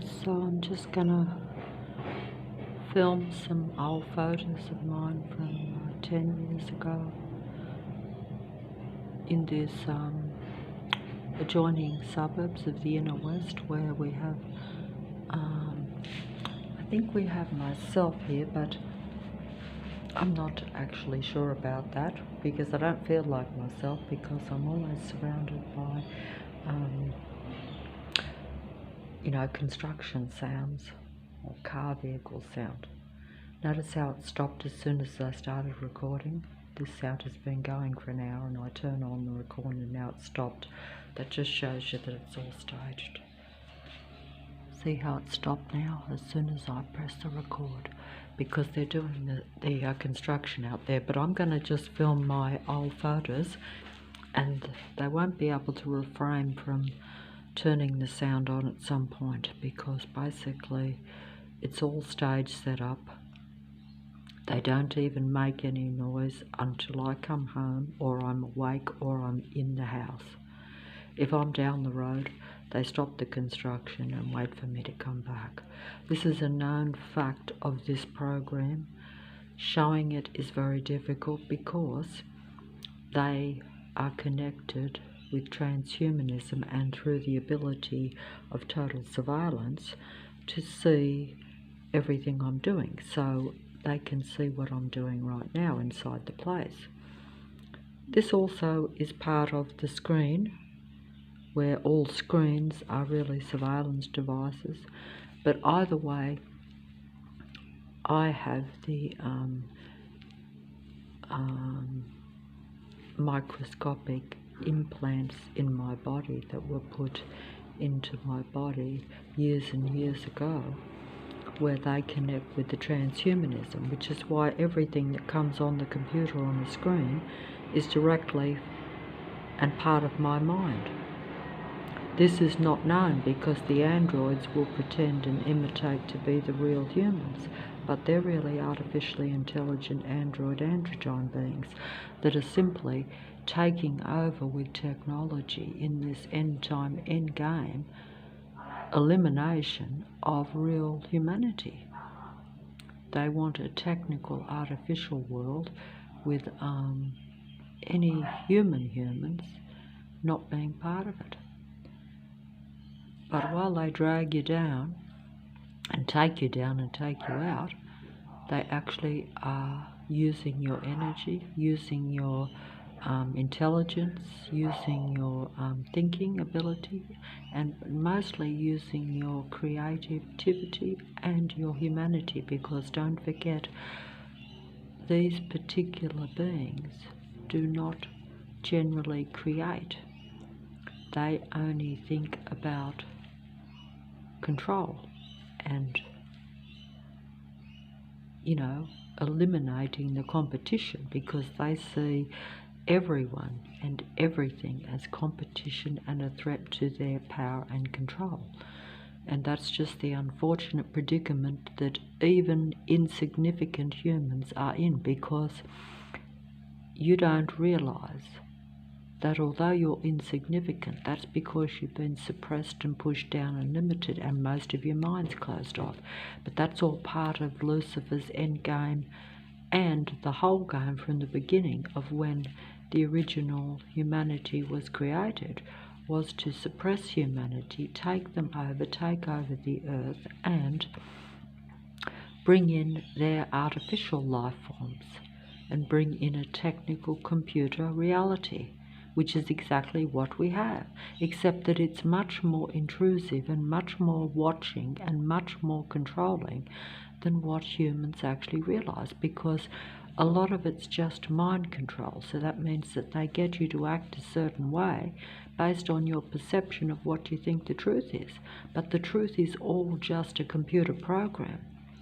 So I'm just gonna film some old photos of mine from 10 years ago in this adjoining suburbs of the inner west, where we have, I think we have myself here, but I'm not actually sure about that because I don't feel like myself, because I'm always surrounded by construction sounds or car vehicle sound. Notice how it stopped as soon as I started recording. This sound has been going for an hour and I turn on the recording and now it's stopped. That just shows you that it's all staged. See how it stopped now as soon as I press the record, because they're doing the construction out there. But I'm going to just film my old photos and they won't be able to refrain from turning the sound on at some point, because basically it's all stage set up. They don't even make any noise until I come home or I'm awake or I'm in the house. If I'm down the road, they stop the construction and wait for me to come back. This is a known fact of this program. Showing it is very difficult because they are connected with transhumanism and through the ability of total surveillance to see everything I'm doing. So they can see what I'm doing right now inside the place. This also is part of the screen, where all screens are really surveillance devices. But either way, I have the microscopic implants in my body that were put into my body years and years ago, where they connect with the transhumanism, which is why everything that comes on the computer on the screen is directly and part of my mind. This is not known because the androids will pretend and imitate to be the real humans, but they're really artificially intelligent android-androgyne beings that are simply taking over with technology in this end-time, end-game elimination of real humanity. They want a technical, artificial world with any humans not being part of it. But while they drag you down and take you down and take you out, they actually are using your energy, using your intelligence, using your thinking ability, and mostly using your creativity and your humanity, because don't forget, these particular beings do not generally create. They only think about control and, eliminating the competition, because they see everyone and everything as competition and a threat to their power and control. And that's just the unfortunate predicament that even insignificant humans are in, because you don't realize that although you're insignificant, that's because you've been suppressed and pushed down and limited, and most of your mind's closed off. But that's all part of Lucifer's end game and the whole game from the beginning of when the original humanity was created, was to suppress humanity, take them over, take over the earth, and bring in their artificial life forms and bring in a technical computer reality, which is exactly what we have, except that it's much more intrusive and much more watching and much more controlling than what humans actually realize, because a lot of it's just mind control. So that means that they get you to act a certain way based on your perception of what you think the truth is. But the truth is all just a computer program.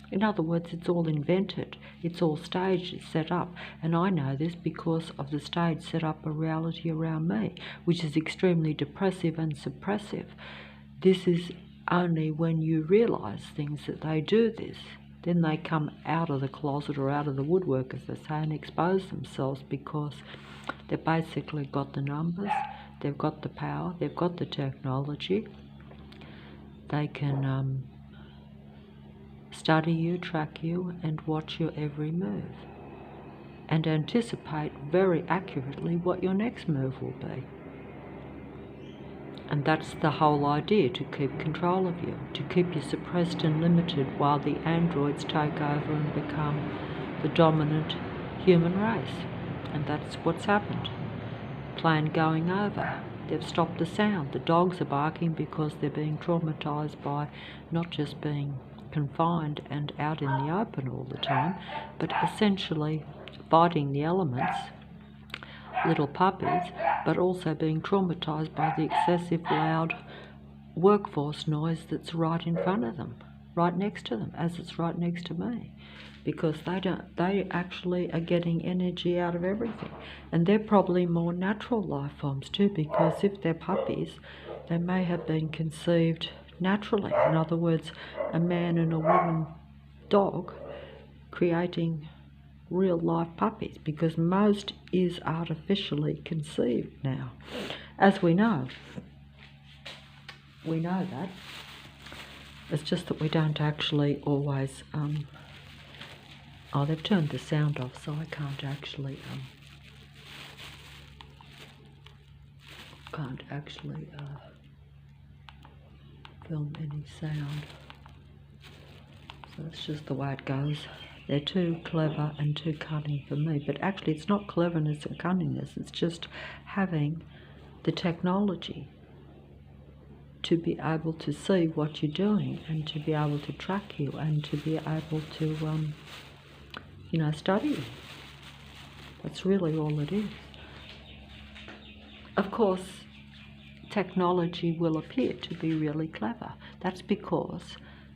In other words, it's all invented, it's all staged, it's set up. And I know this because of the stage set up a reality around me, which is extremely depressive and suppressive. This is only when you realize things that they do this. Then they come out of the closet or out of the woodwork, as they say, and expose themselves, because they've basically got the numbers, they've got the power, they've got the technology, They can study you, track you, and watch your every move, and anticipate very accurately what your next move will be. And that's the whole idea, to keep control of you, to keep you suppressed and limited while the androids take over and become the dominant human race. And that's what's happened. Plane going over. They've stopped the sound. The dogs are barking because they're being traumatized by not just being confined and out in the open all the time, but essentially fighting the elements, little puppies, but also being traumatized by the excessive loud workforce noise that's right in front of them, right next to them, as it's right next to me, because they actually are getting energy out of everything. And they're probably more natural life forms too, because if they're puppies, they may have been conceived naturally. In other words, a man and a woman dog creating real life puppies, because most is artificially conceived now, as we know. We know that. It's just that we don't actually always oh, they've turned the sound off, so I can't actually film any sound. So that's just the way it goes. They're too clever and too cunning for me. But actually it's not cleverness or cunningness, it's just having the technology to be able to see what you're doing and to be able to track you and to be able to, study you. That's really all it is. Of course, technology will appear to be really clever. That's because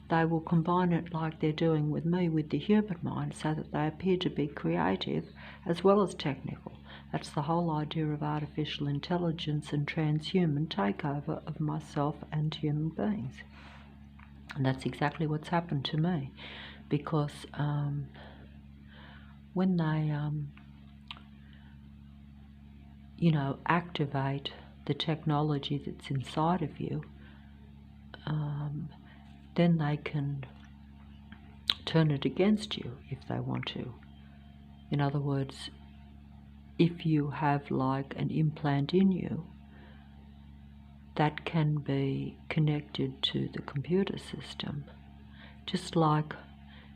they will combine it like they're doing with me with the human mind, so that they appear to be creative as well as technical. That's the whole idea of artificial intelligence and transhuman takeover of myself and human beings. And that's exactly what's happened to me, because when they activate the technology that's inside of you, then they can turn it against you if they want to. In other words, if you have like an implant in you that can be connected to the computer system, just like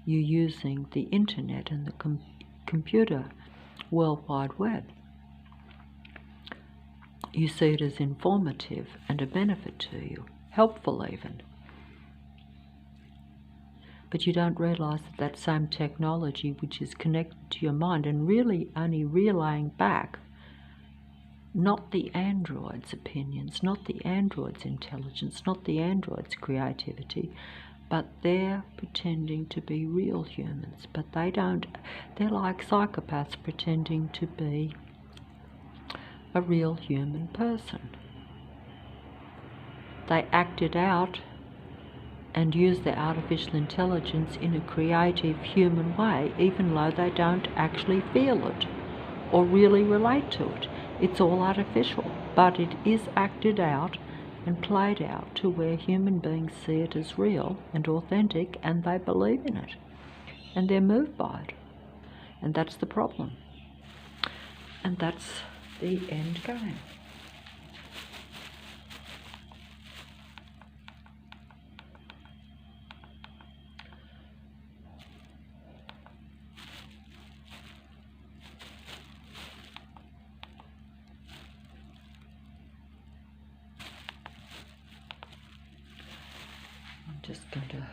you using the internet and the computer World Wide Web, you see it as informative and a benefit to you, helpful even. But you don't realise that that same technology, which is connected to your mind and really only relaying back not the android's opinions, not the android's intelligence, not the android's creativity, but they're pretending to be real humans. But they don't, they're like psychopaths pretending to be a real human person. They act it out and use their artificial intelligence in a creative human way, even though they don't actually feel it or really relate to it. It's all artificial, but it is acted out and played out to where human beings see it as real and authentic, and they believe in it, and they're moved by it. And that's the problem. And that's the end game. I'm just going to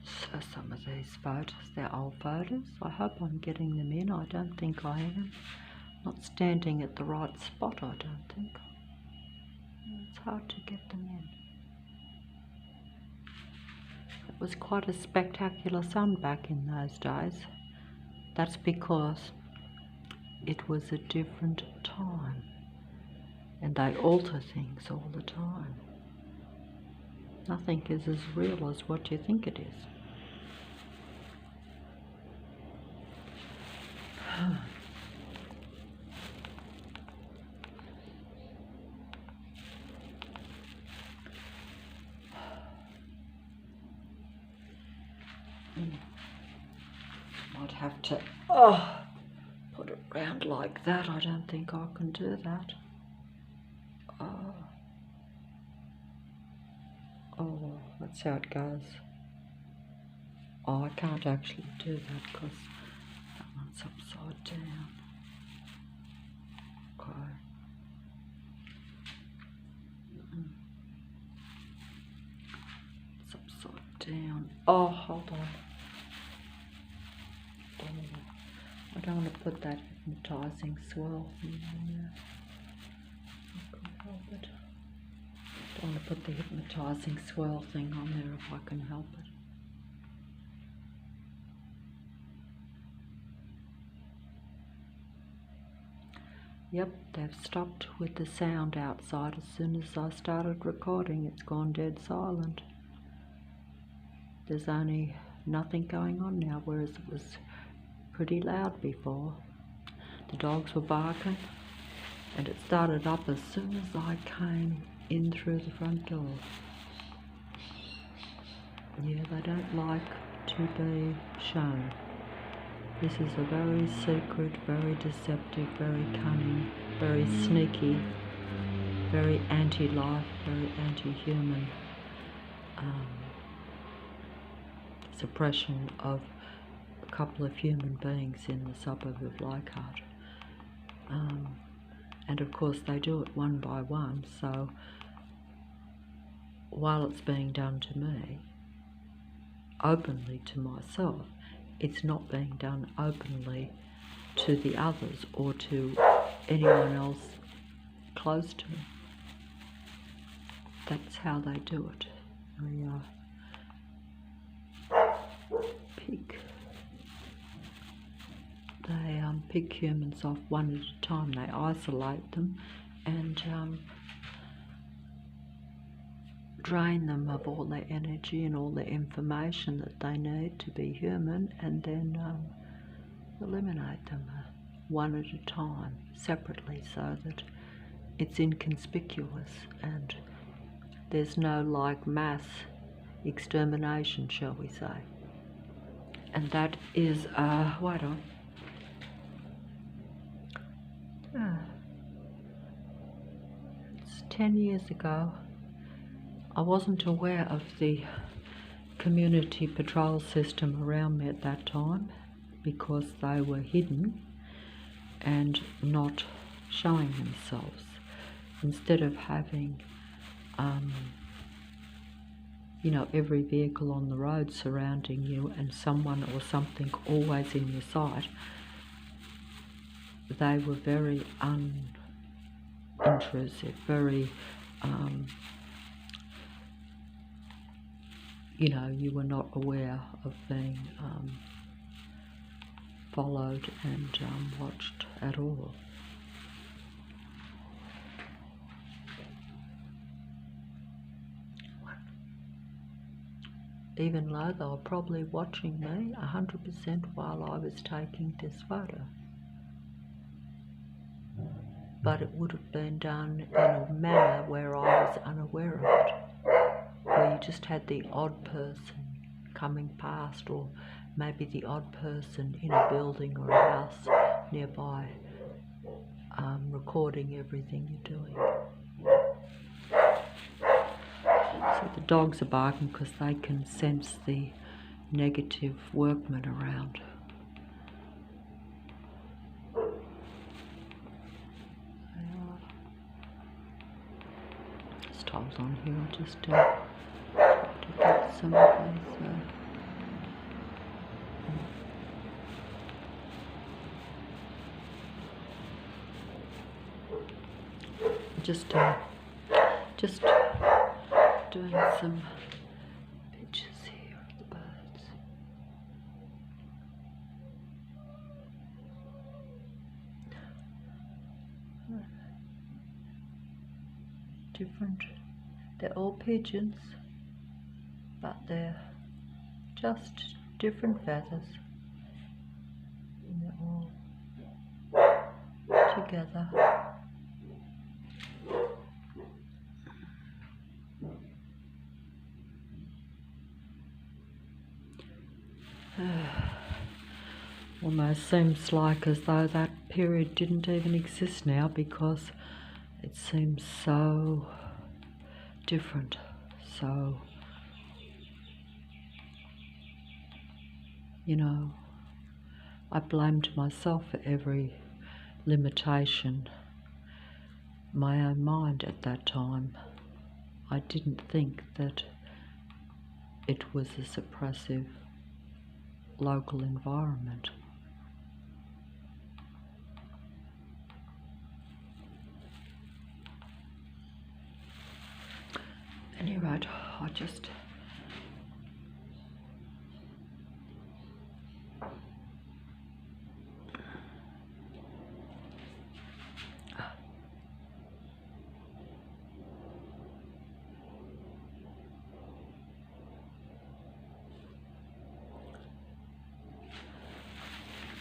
show some of these photos. They're old photos. I hope I'm getting them in. I don't think I am. Not standing at the right spot, I don't think. It's hard to get them in. It was quite a spectacular sun back in those days. That's because it was a different time, and they alter things all the time. Nothing is as real as what you think it is. I'd have to put it round like that. I don't think I can do that. Oh, that's how it goes. Oh, I can't actually do that because that one's upside down. Okay. It's upside down. Oh, hold on. I don't want to put that hypnotising swirl thing on there. I can help it. I don't want to put the hypnotising swirl thing on there if I can help it. Yep, they've stopped with the sound outside. As soon as I started recording, it's gone dead silent. There's only nothing going on now, whereas it was pretty loud before. The dogs were barking, and it started up as soon as I came in through the front door. Yeah, they don't like to be shown. This is a very secret, very deceptive, very cunning, very sneaky, very anti-life, very anti-human suppression of a couple of human beings in the suburb of Leichhardt. And of course they do it one by one, so while it's being done to me, openly to myself, it's not being done openly to the others or to anyone else close to me. That's how they do it. They pick humans off one at a time. They isolate them and drain them of all their energy and all the information that they need to be human, and then eliminate them one at a time, separately, so that it's inconspicuous and there's no like mass extermination, shall we say. And that is, wait on. It's 10 years ago. I wasn't aware of the community patrol system around me at that time because they were hidden and not showing themselves. Instead of having, you know, every vehicle on the road surrounding you and someone or something always in your sight, they were very unintrusive, very, you know, you were not aware of being followed and watched at all. Even though they were probably watching me 100% while I was taking this photo. But it would have been done in a manner where I was unaware of it, where you just had the odd person coming past, or maybe the odd person in a building or a house nearby, recording everything you're doing. So the dogs are barking because they can sense the negative workmen around. Just hold on here, I'll just try to get some of these. Just doing some pictures here of the birds. Different, they're all pigeons, but they're just different feathers, and they're all together. almost seems like as though that period didn't even exist now, because it seems so different, so, you know, I blamed myself for every limitation, my own mind at that time. I didn't think that it was a suppressive local environment. Anyway, I just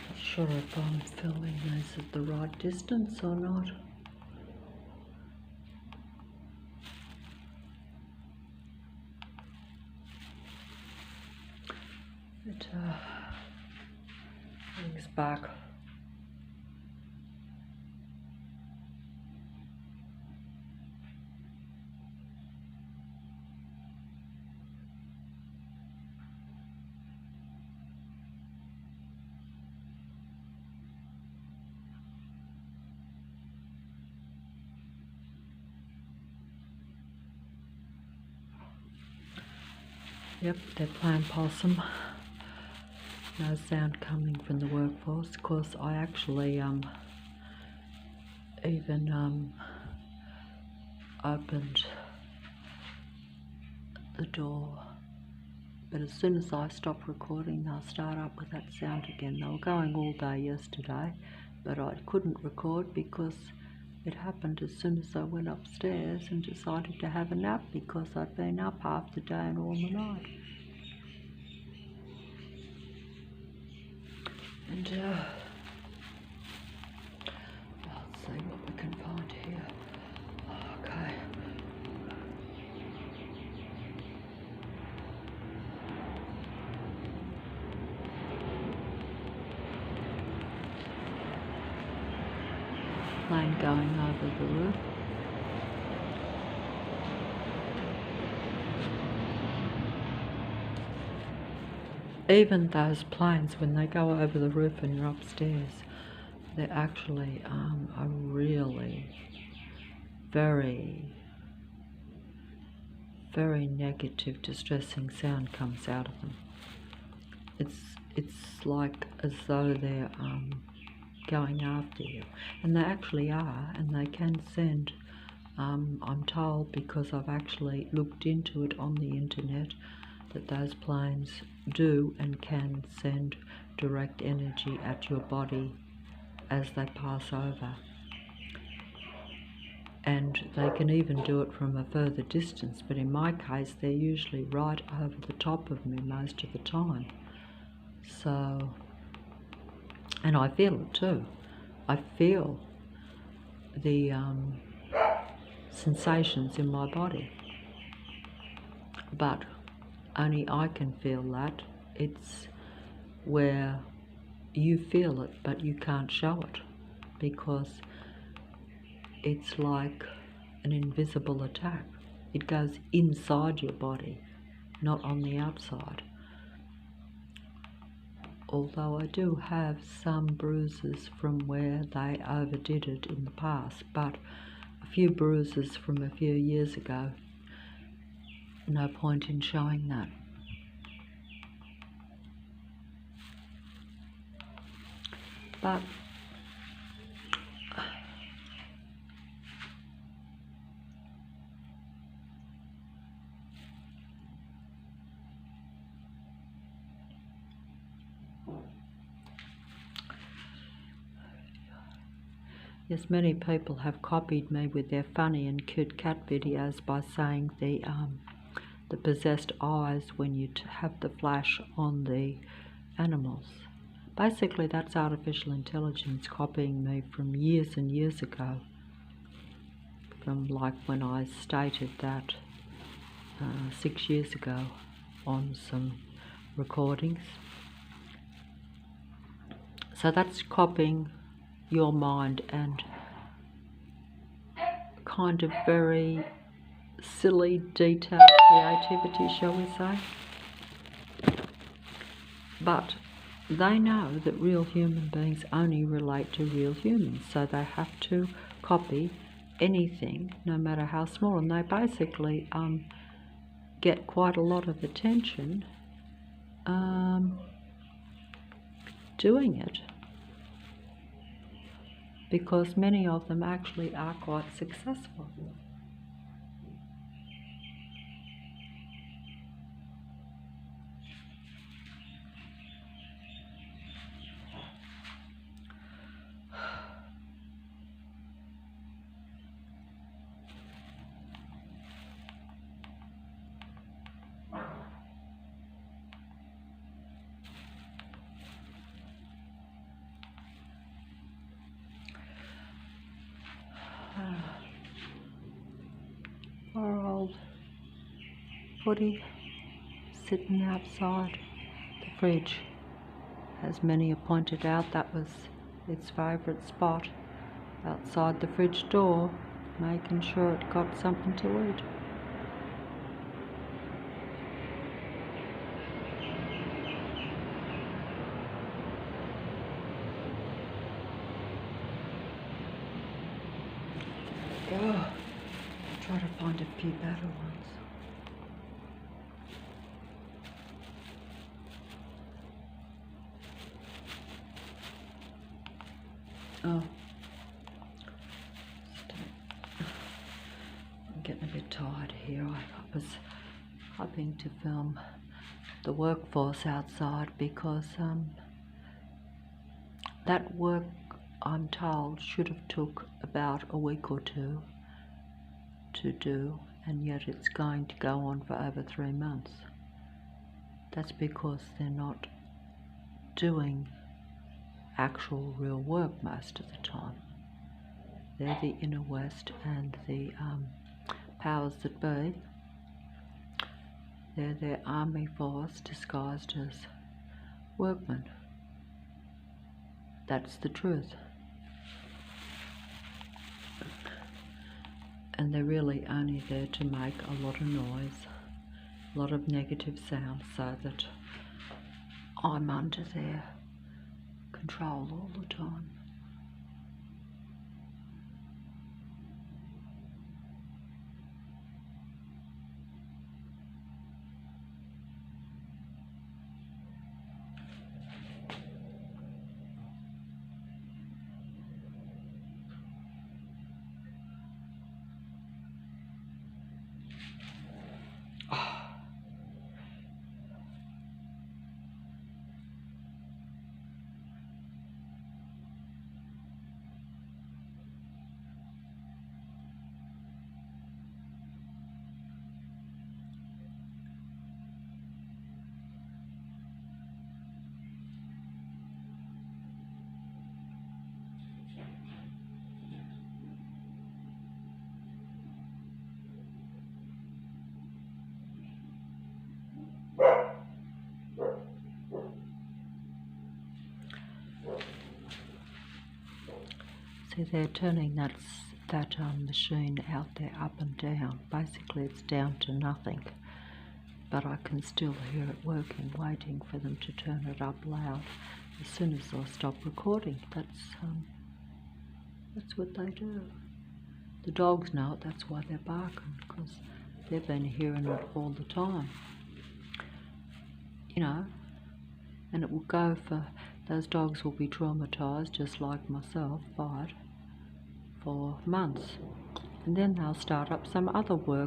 not sure if I'm filming this at the right distance or not. It brings back Yep, they're playing possum. No sound coming from the workforce. Of course, I actually even opened the door, but as soon as I stop recording, they'll start up with that sound again. They were going all day yesterday, but I couldn't record because it happened as soon as I went upstairs and decided to have a nap, because I'd been up half the day and all the night. And let's see what we can find here. Okay. Plane going over the roof. Even those planes, when they go over the roof and you're upstairs, they actually a really very, very negative, distressing sound comes out of them. It's like as though they're going after you, and they actually are, and they can send. I'm told, because I've actually looked into it on the internet, that those planes do and can send direct energy at your body as they pass over. And they can even do it from a further distance, but in my case they're usually right over the top of me most of the time. So, and I feel it too. I feel the sensations in my body, but only I can feel that. It's where you feel it but you can't show it, because it's like an invisible attack. It goes inside your body, not on the outside. Although I do have some bruises from where they overdid it in the past, but a few bruises from a few years ago, no point in showing that. But yes, many people have copied me with their funny and cute cat videos by saying the possessed eyes when you have the flash on the animals. Basically, that's artificial intelligence copying me from years and years ago, from like when I stated that 6 years ago on some recordings. So that's copying your mind and kind of very silly, detailed creativity, shall we say. But they know that real human beings only relate to real humans, so they have to copy anything, no matter how small, and they basically get quite a lot of attention doing it, because many of them actually are quite successful. Poor old Footy sitting outside the fridge. As many have pointed out, that was its favourite spot, outside the fridge door, making sure it got something to eat. Oh, try to find a few better ones. Oh, I'm getting a bit tired here. I was hoping to film the workforce outside because that work, I'm told, should have took about a week or two to do, and yet it's going to go on for over 3 months. That's because they're not doing actual real work most of the time. They're the inner west and the powers that be. They're their army force disguised as workmen. That's the truth. And they're really only there to make a lot of noise, a lot of negative sound, so that I'm under their control all the time. See, they're turning that machine out there up and down. Basically, it's down to nothing, but I can still hear it working, waiting for them to turn it up loud as soon as I stop recording. That's what they do. The dogs know it. That's why they're barking, because they've been hearing it all the time. You know, and it will go for, those dogs will be traumatised just like myself, for months, and then they'll start up some other work